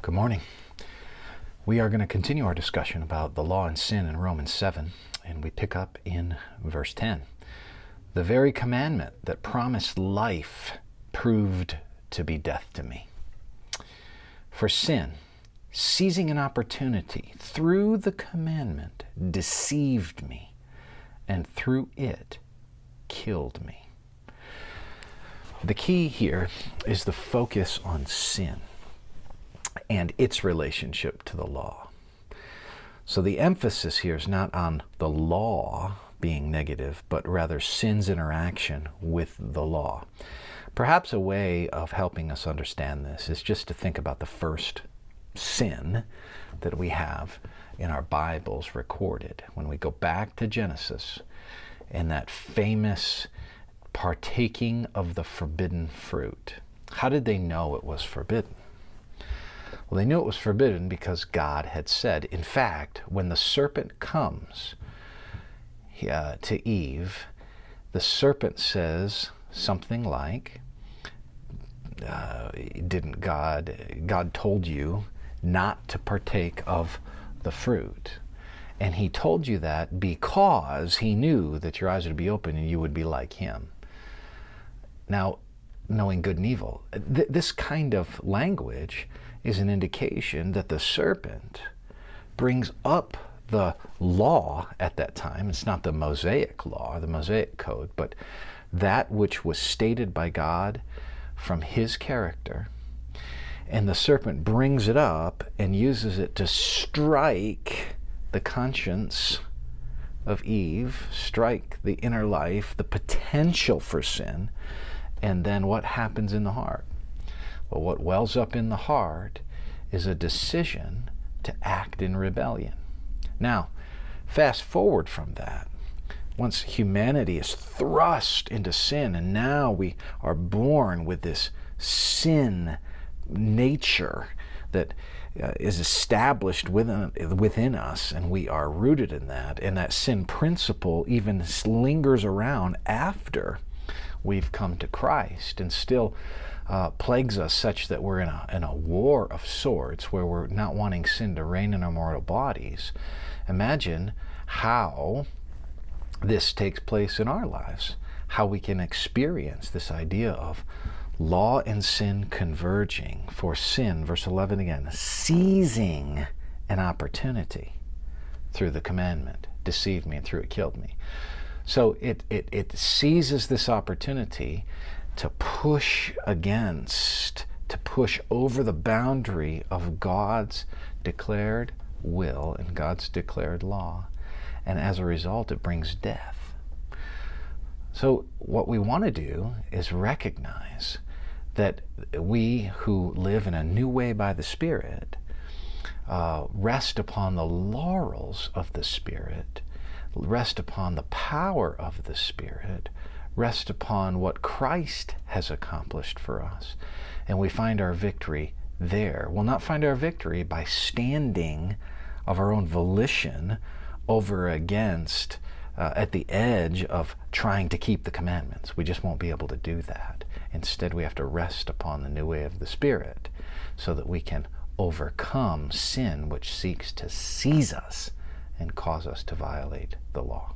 Good morning. We are going to continue our discussion about the law and sin in Romans 7, and we pick up in verse 10. The very commandment that promised life proved to be death to me. For sin, seizing an opportunity through the commandment, deceived me, and through it killed me. The key here is the focus on sin and its relationship to the law. So the emphasis here is not on the law being negative, but rather sin's interaction with the law. Perhaps a way of helping us understand this is just to think about the first sin that we have in our Bibles recorded. When we go back to Genesis and that famous partaking of the forbidden fruit, how did they know it was forbidden? Well, they knew it was forbidden because God had said. In fact, when the serpent comes to Eve, the serpent says something like, didn't God told you not to partake of the fruit. And he told you that because he knew that your eyes would be open and you would be like him. Now, knowing good and evil, this kind of language is an indication that the serpent brings up the law at that time. It's not the Mosaic law, the Mosaic code, but that which was stated by God from his character. And the serpent brings it up and uses it to strike the conscience of Eve, strike the inner life, the potential for sin. And then what happens in the heart? Well, what wells up in the heart is a decision to act in rebellion. Now, fast forward from that. Once humanity is thrust into sin, and now we are born with this sin nature that is established within us, and we are rooted in that, and that sin principle even lingers around after we've come to Christ and still plagues us such that we're in a war of sorts where we're not wanting sin to reign in our mortal bodies. Imagine how this takes place in our lives, how we can experience this idea of law and sin converging. For sin, verse 11 again, seizing an opportunity through the commandment, deceived me, and through it killed me. So it seizes this opportunity to push against, to push over the boundary of God's declared will and God's declared law. And as a result, it brings death. So what we want to do is recognize that we who live in a new way by the Spirit rest upon the laurels of the Spirit, rest upon the power of the Spirit, rest upon what Christ has accomplished for us. And we find our victory there. We'll not find our victory by standing of our own volition over against, at the edge of trying to keep the commandments. We just won't be able to do that. Instead, we have to rest upon the new way of the Spirit so that we can overcome sin which seeks to seize us and cause us to violate the law.